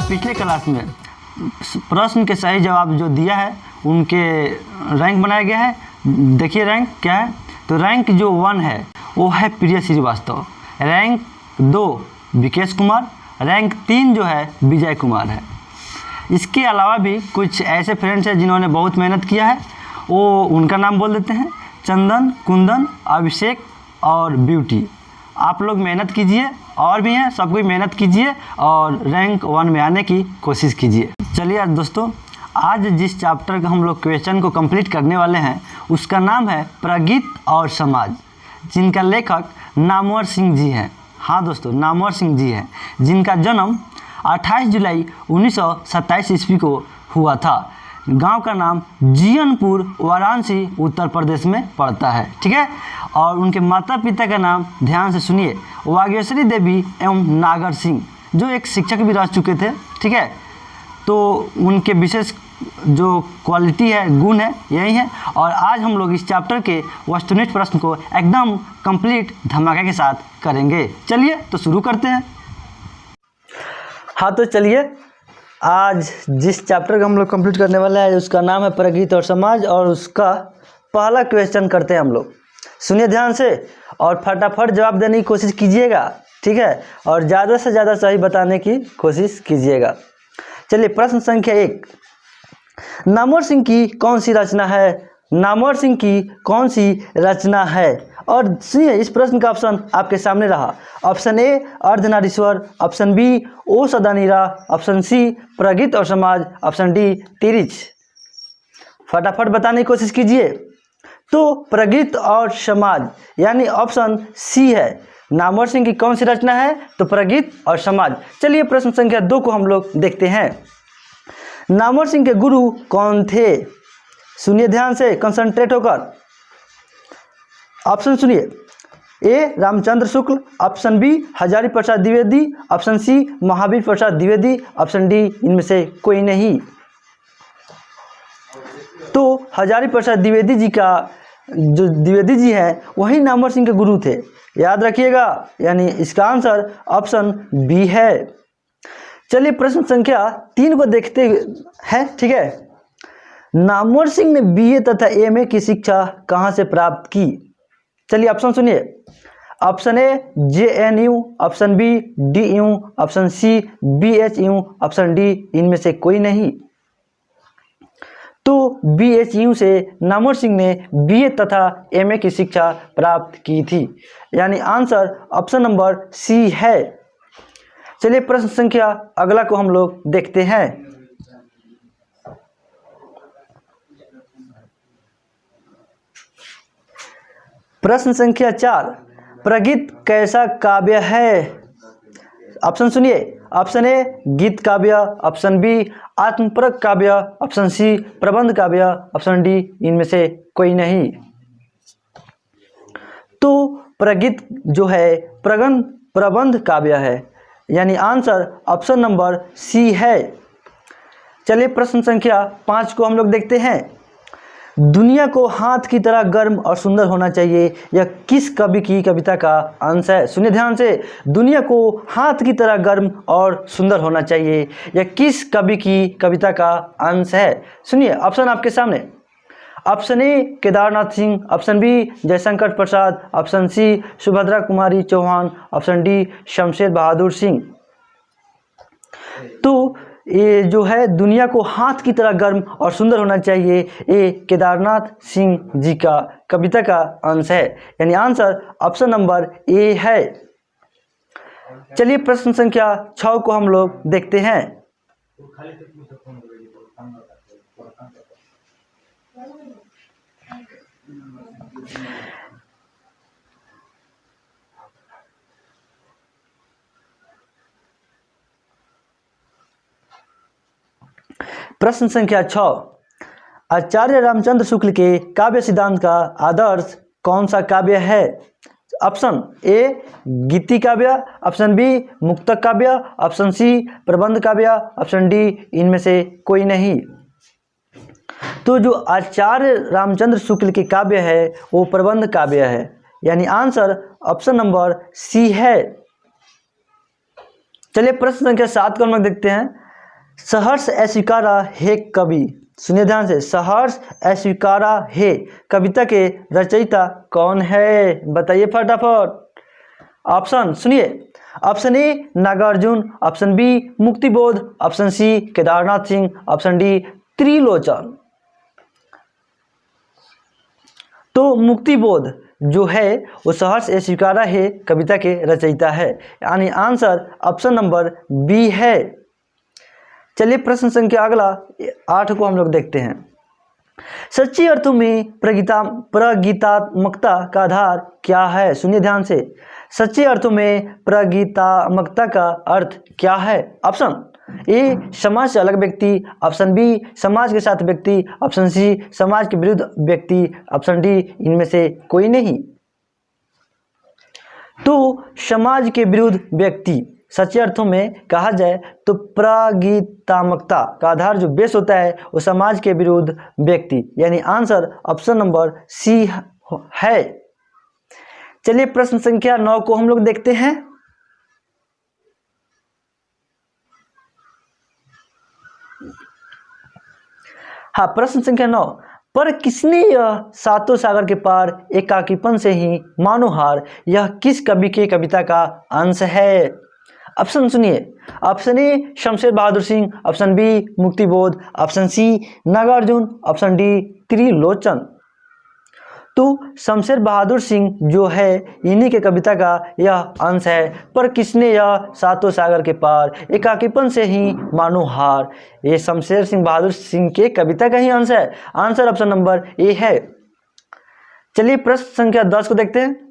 पिछले क्लास में प्रश्न के सही जवाब जो दिया है उनके रैंक बनाया गया है। देखिए रैंक क्या है। तो रैंक जो 1 है वो है प्रिय श्रीवास्तव, रैंक 2 विकेश कुमार, रैंक 3 जो है विजय कुमार है। इसके अलावा भी कुछ ऐसे फ्रेंड्स हैं जिन्होंने बहुत मेहनत किया है, वो उनका नाम बोल देते हैं। चंदन, कुंदन, अभिषेक और ब्यूटी। आप लोग मेहनत कीजिए, और भी हैं, सब कोई मेहनत कीजिए और रैंक 1 में आने की कोशिश कीजिए। चलिए आज दोस्तों, आज जिस चैप्टर का हम लोग क्वेश्चन को कंप्लीट करने वाले हैं उसका नाम है प्रगीत और समाज, जिनका लेखक नामवर सिंह जी हैं। हाँ दोस्तों, नामवर सिंह जी हैं, जिनका जन्म 28 जुलाई 1927 ईस्वी को हुआ था। गांव का नाम जीयनपुर, वाराणसी, उत्तर प्रदेश में पड़ता है। ठीक है। और उनके माता पिता का नाम ध्यान से सुनिए, वागेश्वरी देवी एवं नागर सिंह, जो एक शिक्षक भी रह चुके थे। ठीक है। तो उनके विशेष जो क्वालिटी है, गुण है, यही है। और आज हम लोग इस चैप्टर के वस्तुनिष्ठ प्रश्न को एकदम कंप्लीट धमाके के साथ करेंगे। चलिए तो शुरू करते हैं। हाँ तो चलिए, आज जिस चैप्टर का हम लोग कंप्लीट करने वाले हैं उसका नाम है प्रगीत और समाज, और उसका पहला क्वेश्चन करते हैं हम लोग। सुनिए ध्यान से और फटाफट जवाब देने की कोशिश कीजिएगा। ठीक है। और ज़्यादा से ज़्यादा सही बताने की कोशिश कीजिएगा। चलिए प्रश्न संख्या 1, नामवर सिंह की कौन सी रचना है? नामवर सिंह की कौन सी रचना है? और सुनिए, इस प्रश्न का ऑप्शन आपके सामने रहा। Option A Ardhanarishvar, option B O Sadanira, option C Pragit aur Samaj, option D Tirich. फटाफट बताने की कोशिश कीजिए। तो प्रगीत और समाज यानी ऑप्शन सी है। नामवर सिंह की कौन सी रचना है? तो प्रगीत और समाज। चलिए प्रश्न संख्या 2 को हम लोग देखते हैं। नामवर सिंह के गुरु कौन थे? सुनिए ध्यान से, कंसंट्रेट होकर। ऑप्शन सुनिए, ए Ramchandra Shukla, option B Hazari Prasad Dwivedi, option सी महावीर प्रसाद द्विवेदी, ऑप्शन डी इनमें से कोई नहीं। तो हजारी प्रसाद द्विवेदी जी का जो द्विवेदी जी हैं वही नामवर सिंह के गुरु थे, याद रखिएगा। यानी इसका आंसर ऑप्शन बी है। चलिए प्रश्न संख्या 3 को देखते हैं। ठीक है। नामवर सिंह ने बीए तथा एमए की शिक्षा कहाँ से प्राप्त की? चलिए ऑप्शन सुनिए। Option A JNU, option B DU, option C BHU, option D इनमें से कोई नहीं। तो BHU से नामवर सिंह ने बीए तथा एमए की शिक्षा प्राप्त की थी, यानी आंसर ऑप्शन नंबर सी है। चलिए प्रश्न संख्या अगला को हम लोग देखते हैं। प्रश्न संख्या 4, प्रगीत कैसा काव्य है? ऑप्शन सुनिए। ऑप्शन ए गीत काव्य, ऑप्शन बी आत्मपरक काव्य, ऑप्शन सी प्रबंध काव्य, ऑप्शन डी इनमें से कोई नहीं। तो प्रगीत जो है प्रबंध काव्य है, यानी आंसर ऑप्शन नंबर सी है। चलिए प्रश्न संख्या 5 को हम लोग देखते हैं। दुनिया को हाथ की तरह गर्म और सुंदर होना चाहिए, यह किस कवि की कविता का अंश है? सुनिए ध्यान से, दुनिया को हाथ की तरह गर्म और सुंदर होना चाहिए, यह किस कवि की कविता का अंश है? सुनिए ऑप्शन आपके सामने। Option A Kedarnath Singh, option B Jaishankar Prasad, option C Subhadra Kumari Chauhan, option D Shamsher Bahadur Singh. तो ये जो है दुनिया को हाथ की तरह गर्म और सुंदर होना चाहिए, ये केदारनाथ सिंह जी का कविता का अंश है, यानी आंसर ऑप्शन नंबर ए है। चलिए प्रश्न संख्या 6 को हम लोग देखते हैं। प्रश्न संख्या 6, आचार्य रामचंद्र शुक्ल के काव्य सिद्धांत का आदर्श कौन सा काव्य है? ऑप्शन ए गीति काव्य, ऑप्शन बी मुक्तक काव्य, ऑप्शन सी प्रबंध काव्य, ऑप्शन डी इनमें से कोई नहीं। तो जो आचार्य रामचंद्र शुक्ल के काव्य है वो प्रबंध काव्य है, यानी आंसर ऑप्शन नंबर सी है। चलिए प्रश्न संख्या 7 को हम लोग देखते हैं। सहर्ष अस्वीकारा हे कवि, सुनिए ध्यान से, सहर्ष अस्वीकारा हे कविता के रचयिता कौन है? बताइए फटाफट। ऑप्शन सुनिए, option A Nagarjun, option B Muktibodh, option C Kedarnath Singh, option D Trilochan. तो मुक्तिबोध जो है वो सहर्ष अस्वीकारा है कविता के रचयिता है, यानी आंसर ऑप्शन नंबर बी है। चलिए प्रश्न संख्या अगला 8 को हम लोग देखते हैं। सच्ची अर्थों में प्रगीतात्मकता का आधार क्या है? सुनिए ध्यान से, सच्चे अर्थों में प्रगीतात्मकता का अर्थ क्या है? ऑप्शन ए समाज से अलग व्यक्ति, ऑप्शन बी समाज के साथ व्यक्ति, ऑप्शन सी समाज के विरुद्ध व्यक्ति, ऑप्शन डी इनमें से कोई नहीं। तो समाज के विरुद्ध व्यक्ति सच्चे अर्थों में कहा जाए तो प्रगीतात्मकता का आधार जो बेस होता है वो समाज के विरुद्ध व्यक्ति, यानी आंसर ऑप्शन नंबर सी है। चलिए प्रश्न संख्या 9 को हम लोग देखते हैं। हाँ, प्रश्न संख्या 9, पर किसने यह सातों सागर के पार एकाकीपन से ही मानो हार, यह किस कवि के कविता का अंश है? ऑप्शन सुनिए, option A Shamsher Bahadur Singh, option B Muktibodh, option C Nagarjun, option D Trilochan. तो शमशेर बहादुर सिंह जो है इन्हीं के कविता का यह अंश है। पर किसने यह सातों सागर के पार एकाकीपन से ही मानो हार, ये शमशेर सिंह बहादुर सिंह के कविता का ही अंश है। आंसर ऑप्शन नंबर ए है। चलिए प्रश्न संख्या 10 को देखते हैं।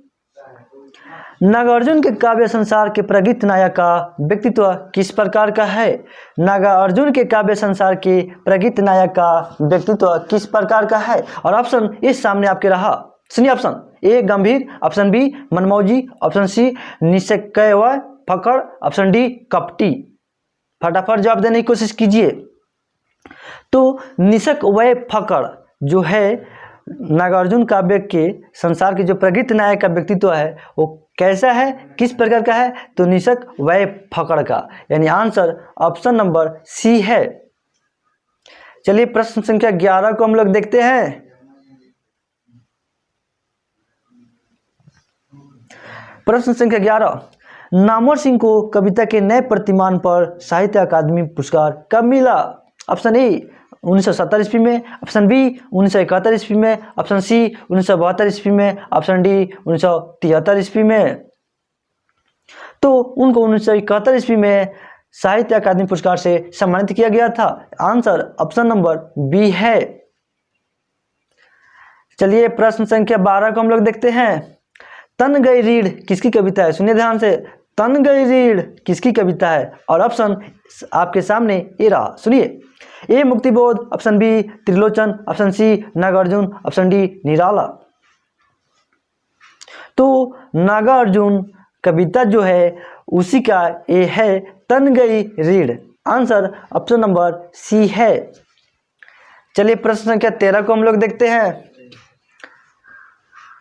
नागार्जुन के काव्य संसार के प्रगीत नायक का व्यक्तित्व किस प्रकार का है? नागार्जुन के काव्य संसार के प्रगीत नायक का व्यक्तित्व किस प्रकार का है? और ऑप्शन इस सामने आपके रहा, सुनिए, ऑप्शन ए गंभीर, ऑप्शन बी मनमौजी, ऑप्शन सी निष्क्रिय फकड़, ऑप्शन डी कपटी। फटाफट जवाब देने की कोशिश कीजिए। तो निष्क्रिय फकड़ जो है नागार्जुन काव्य के संसार के जो प्रगीत नायक का व्यक्तित्व है वो कैसा है, किस प्रकार का है? तो निष्क्रिय फकड़ का, यानी आंसर ऑप्शन नंबर सी है। चलिए प्रश्न संख्या 11 को हम लोग देखते हैं। प्रश्न संख्या 11, नामवर सिंह को कविता के नए प्रतिमान पर साहित्य अकादमी पुरस्कार कब मिला? ऑप्शन ए 1970 ईस्वी में, ऑप्शन बी 1971 ईस्वी में, ऑप्शन सी 1972 ईस्वी में, ऑप्शन डी 1973 ईस्वी में। तो उनको 1971 ईस्वी में साहित्य अकादमी पुरस्कार से सम्मानित किया गया था। आंसर ऑप्शन नंबर बी है। चलिए प्रश्न संख्या 12 को हम लोग देखते हैं। तन गई रीढ़ किसकी कविता है? सुनिए ध्यान से, तन गई रीढ़ किसकी कविता है? और ऑप्शन आपके सामने ए रहा, सुनिए, A Muktibodh, option B Trilochan, option C Nagarjun, option D Nirala. तो नागार्जुन कविता जो है उसी का ए है तन गई रीढ़, आंसर ऑप्शन नंबर सी है। चलिए प्रश्न संख्या 13 को हम लोग देखते हैं।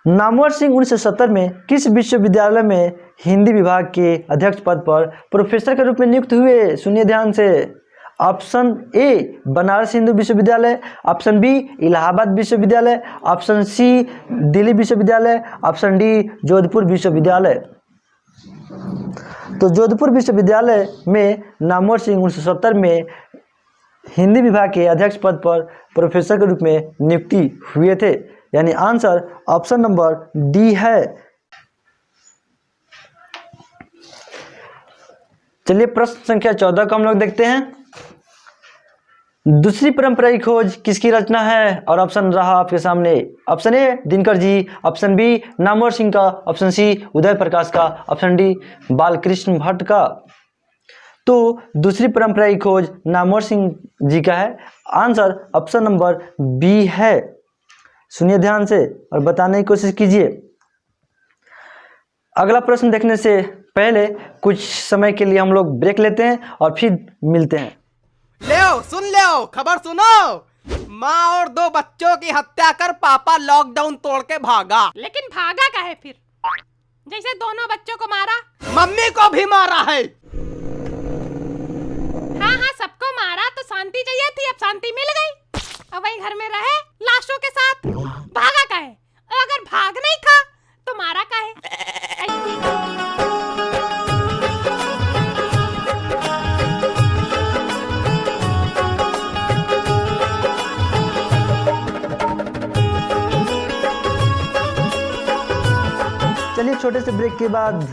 नामवर सिंह 1970 में किस विश्वविद्यालय में हिंदी विभाग के अध्यक्ष पद पर प्रोफेसर के रूप में नियुक्त हुए? सुनिए ध्यान से, ऑप्शन ए बनारस हिंदू विश्वविद्यालय, ऑप्शन बी इलाहाबाद विश्वविद्यालय, ऑप्शन सी दिल्ली विश्वविद्यालय, ऑप्शन डी जोधपुर विश्वविद्यालय। तो जोधपुर विश्वविद्यालय में नामवर सिंह 1970 में हिंदी विभाग के अध्यक्ष पद पर प्रोफेसर के रूप में नियुक्ति हुए थे, यानी आंसर ऑप्शन नंबर डी है। चलिए प्रश्न संख्या 14 को हम लोग देखते हैं। दूसरी परंपरा की खोज किसकी रचना है? और ऑप्शन रहा आपके सामने, option A Dinkar ji, option B Namvar Singh का, ऑप्शन सी उदय प्रकाश का, ऑप्शन डी बालकृष्ण भट्ट का। तो दूसरी परंपरा की खोज नामवर सिंह जी का है, आंसर ऑप्शन नंबर बी है। सुनिए ध्यान से और बताने की कोशिश कीजिए। अगला प्रश्न देखने से पहले कुछ समय के लिए हम लोग ब्रेक लेते हैं और फिर मिलते हैं। ले खबर सुनो। माँ और 2 बच्चों की हत्या कर पापा लॉकडाउन तोड़ के भागा। लेकिन भागा काहे फिर? जैसे दोनों बच्चों को मारा, मम्मी को भी मारा है। हाँ हाँ सबको मारा शांति चाहिए थी, अब शांति मिल गई। अब वही घर में रहे लाशों के साथ। भागा का है, अगर भाग नहीं था तो मारा का है। चलिए छोटे से ब्रेक के बाद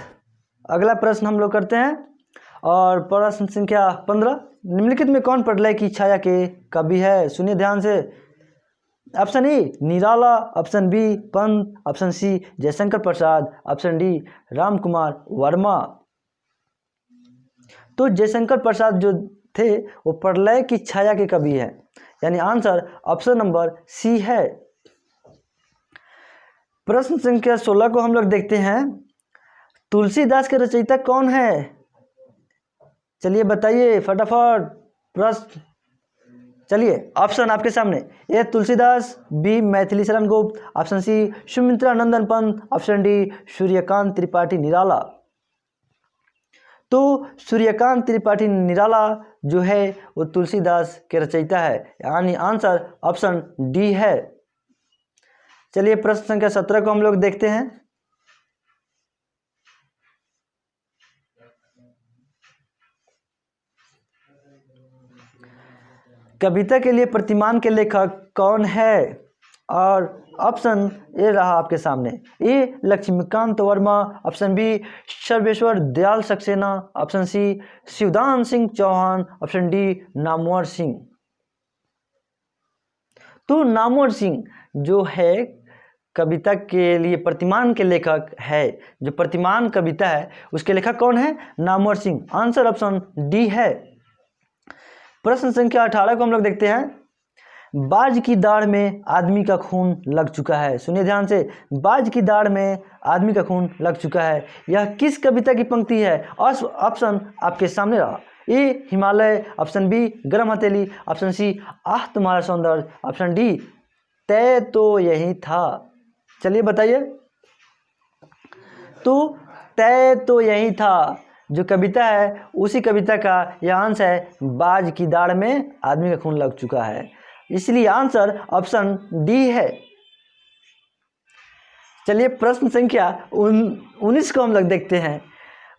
अगला प्रश्न हम लोग करते हैं। और प्रश्न संख्या 15, निम्नलिखित में कौन प्रलय की छाया के कवि है? सुनिए ध्यान से। Option A Nirala, option B Pant, option C Jaishankar Prasad, option D Ram Kumar Verma. तो जयशंकर प्रसाद जो थे वो प्रलय की छाया के कवि है, यानी आंसर ऑप्शन नंबर सी है। प्रश्न संख्या 16 को हम लोग देखते हैं। तुलसीदास के रचयिता कौन है? चलिए बताइए फटाफट प्रश्न। चलिए ऑप्शन आपके सामने। ए Tulsidas, B Maithili Sharan Gupt, option C Sumitra नंदन पंत, ऑप्शन डी सूर्यकांत त्रिपाठी निराला। तो सूर्यकांत त्रिपाठी निराला जो है वो तुलसीदास के रचयिता है, यानी आंसर ऑप्शन डी है। चलिए प्रश्न संख्या 17 को हम लोग देखते हैं। कविता के लिए प्रतिमान के लेखक कौन है? और ऑप्शन ए रहा आपके सामने। A Laxmikant Verma, option B Sarveshwar Dayal Saxena, option C Shivdan Singh Chauhan, option D Namvar Singh. तो नामवर सिंह जो है कविता के लिए प्रतिमान के लेखक है, जो प्रतिमान कविता है उसके लेखक कौन है? Namvar Singh. Answer option D है। प्रश्न संख्या 18 को हम लोग देखते हैं। बाज की दाढ़ में आदमी का खून लग चुका है। सुनिए ध्यान से, बाज की दाढ़ में आदमी का खून लग चुका है, यह किस कविता की पंक्ति है? ऑप्शन आपके सामने रहा। ए हिमालय, ऑप्शन बी गरम हथेली, ऑप्शन सी आह तुम्हारा सौंदर्य, ऑप्शन डी तय तो यही था। चलिए बताइए। तो तय तो यही था जो कविता है उसी कविता का यह अंश है, बाज की दाढ़ में आदमी का खून लग चुका है, इसलिए आंसर ऑप्शन डी है। चलिए प्रश्न संख्या 19 को हम लोग देखते हैं।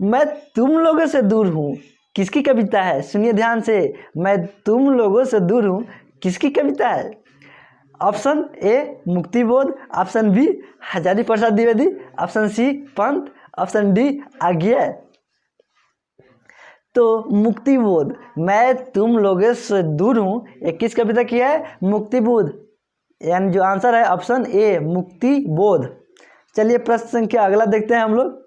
मैं तुम लोगों से दूर हूँ किसकी कविता है? सुनिए ध्यान से, मैं तुम लोगों से दूर हूँ किसकी कविता है? Option A Muktibodh, option B Hazari Prasad Dwivedi, option C Pant, option D आज्ञा। तो मुक्तिबोध, मैं तुम लोगों से दूर हूँ, ये किस कविता की है? मुक्तिबोध, यानी जो आंसर है ऑप्शन ए मुक्तिबोध। चलिए प्रश्न संख्या अगला देखते हैं हम लोग।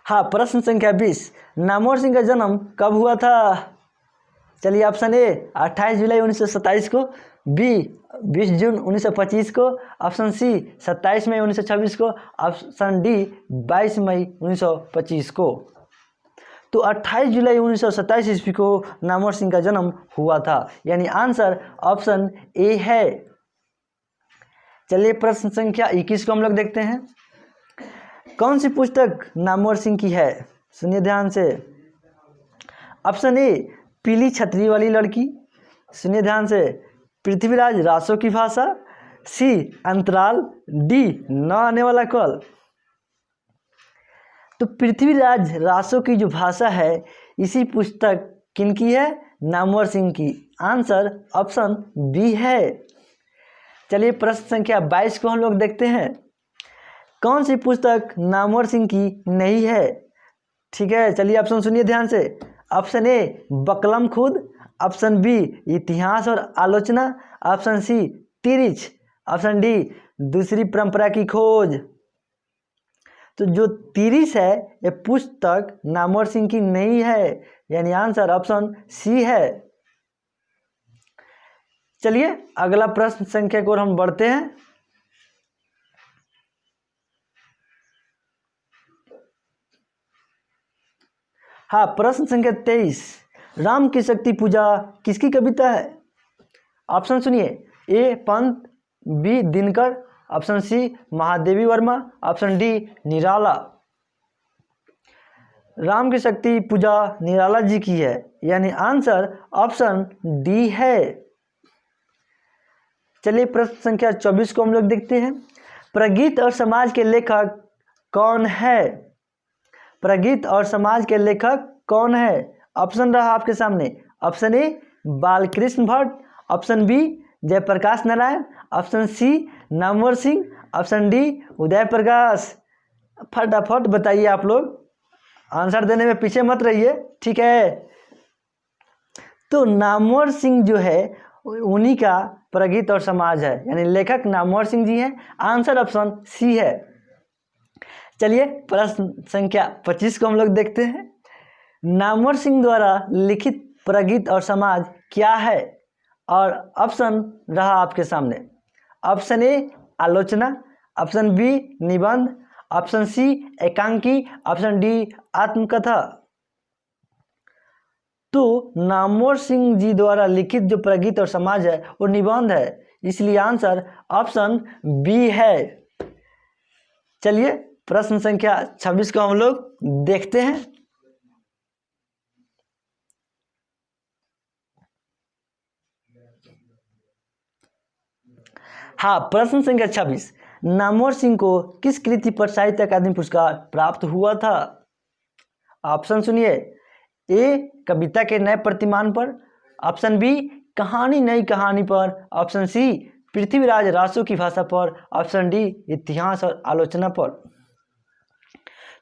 हाँ, प्रश्न संख्या 20, नामवर सिंह का जन्म कब हुआ था? चलिए ऑप्शन ए 28 जुलाई 1927 को, बी 20 जून 1925 को, ऑप्शन सी 27 मई 1926 को, ऑप्शन डी 22 मई 1925 को। तो 28 जुलाई 1927 ईस्वी को नामवर सिंह का जन्म हुआ था, यानी आंसर ऑप्शन ए है। चलिए प्रश्न संख्या 21 को हम लोग देखते हैं। कौन सी पुस्तक नामवर सिंह की है? सुनिए ध्यान से। ऑप्शन ए पीली छतरी वाली लड़की, सुनिए ध्यान से, पृथ्वीराज रासो की भाषा, सी अंतराल, डी न आने वाला कल। तो पृथ्वीराज रासो की जो भाषा है इसी पुस्तक किनकी है? नामवर सिंह की। आंसर ऑप्शन बी है। चलिए प्रश्न संख्या 22 को हम लोग देखते हैं। कौन सी पुस्तक नामवर सिंह की नहीं है? ठीक है, चलिए ऑप्शन सुनिए ध्यान से। ऑप्शन ए बकलम खुद, ऑप्शन बी इतिहास और आलोचना, option C Tirich, option D दूसरी परंपरा की खोज। तो जो तिरिच है ये पुस्तक नामवर सिंह की नहीं है, यानी आंसर ऑप्शन सी है। चलिए अगला प्रश्न संख्या की ओर हम बढ़ते हैं। हाँ, प्रश्न संख्या 23, राम की शक्ति पूजा किसकी कविता है? ऑप्शन सुनिए, A Pant, B Dinkar, option C Mahadevi Verma, option D Nirala. Ram ki Shakti पूजा निराला जी की है, यानी आंसर ऑप्शन डी है। चलिए प्रश्न संख्या 24 को हम लोग देखते हैं। प्रगीत और समाज के लेखक कौन है? प्रगीत और समाज के लेखक कौन है? ऑप्शन रहा आपके सामने। Option A Balkrishna Bhatt, option B Jayaprakash Narayan, option C Namvar Singh, option D Uday Prakash. फटाफट बताइए आप लोग, आंसर देने में पीछे मत रहिए, ठीक है। तो नामवर सिंह जो है उन्हीं का प्रगीत और समाज है, यानी लेखक नामवर सिंह जी हैं। आंसर ऑप्शन सी है। चलिए प्रश्न संख्या 25 को हम लोग देखते हैं। नामवर सिंह द्वारा लिखित प्रगीत और समाज क्या है? और ऑप्शन रहा आपके सामने। ऑप्शन ए आलोचना, ऑप्शन बी निबंध, ऑप्शन सी एकांकी, ऑप्शन डी आत्मकथा। तो नामवर सिंह जी द्वारा लिखित जो प्रगीत और समाज है वो निबंध है, इसलिए आंसर ऑप्शन बी है। चलिए प्रश्न संख्या 26 को हम लोग देखते हैं। हाँ, प्रश्न संख्या 26, नामवर सिंह को किस कृति पर साहित्य अकादमी पुरस्कार प्राप्त हुआ था? ऑप्शन सुनिए। ए कविता के नए प्रतिमान पर, ऑप्शन बी कहानी नई कहानी पर, ऑप्शन सी पृथ्वीराज रासो की भाषा पर, ऑप्शन डी इतिहास और आलोचना पर।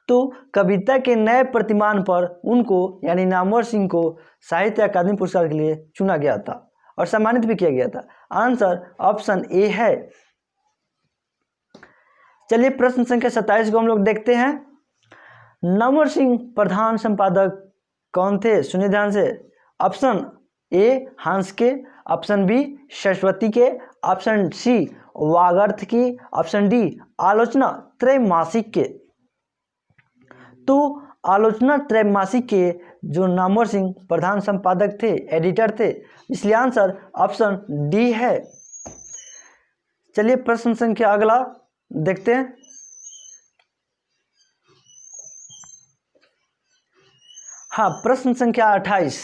तो कविता के नए प्रतिमान पर उनको यानी नामवर सिंह को साहित्य अकादमी पुरस्कार के लिए चुना गया था और सम्मानित भी किया गया था। आंसर ऑप्शन ए है। चलिए प्रश्न संख्या 27 को हम लोग देखते हैं। नामवर सिंह प्रधान संपादक कौन थे? सुनिए ध्यान से। ऑप्शन ए हंस के, ऑप्शन बी सरस्वती के, ऑप्शन सी वागर्थ की, ऑप्शन डी आलोचना त्रैमासिक के। तो आलोचना त्रैमासिक के जो नामवर सिंह प्रधान संपादक थे, एडिटर थे, इसलिए आंसर ऑप्शन डी है। चलिए प्रश्न संख्या अगला देखते हैं। हाँ, प्रश्न संख्या 28,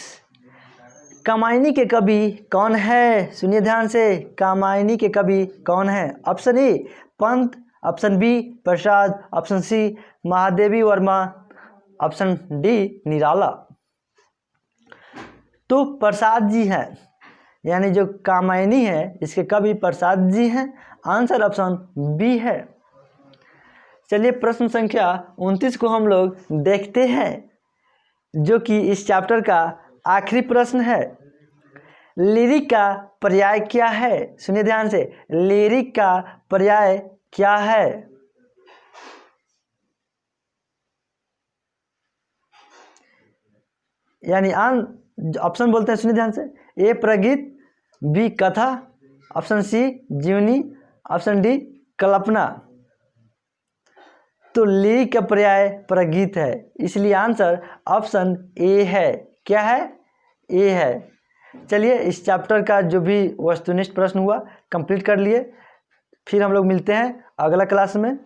कामायनी के कवि कौन है? सुनिए ध्यान से, कामायनी के कवि कौन है? Option A Pant, option B Prasad, option C Mahadevi Verma, option D Nirala. तो प्रसाद जी हैं, यानी जो कामायनी है इसके कवि प्रसाद जी हैं। आंसर ऑप्शन बी है। चलिए प्रश्न संख्या 29 को हम लोग देखते हैं, जो कि इस चैप्टर का आखिरी प्रश्न है। लिरिक का पर्याय क्या है? सुनिए ध्यान से, लिरिक का पर्याय क्या है? यानी ऑप्शन बोलते हैं, सुनिए ध्यान से। ए प्रगीत, बी कथा, ऑप्शन सी जीवनी, ऑप्शन डी कल्पना। तो लिरिक का पर्याय प्रगीत है, इसलिए आंसर ऑप्शन ए है। क्या है? ए है। चलिए इस चैप्टर का जो भी वस्तुनिष्ठ प्रश्न हुआ कंप्लीट कर लिए। फिर हम लोग मिलते हैं अगला क्लास में।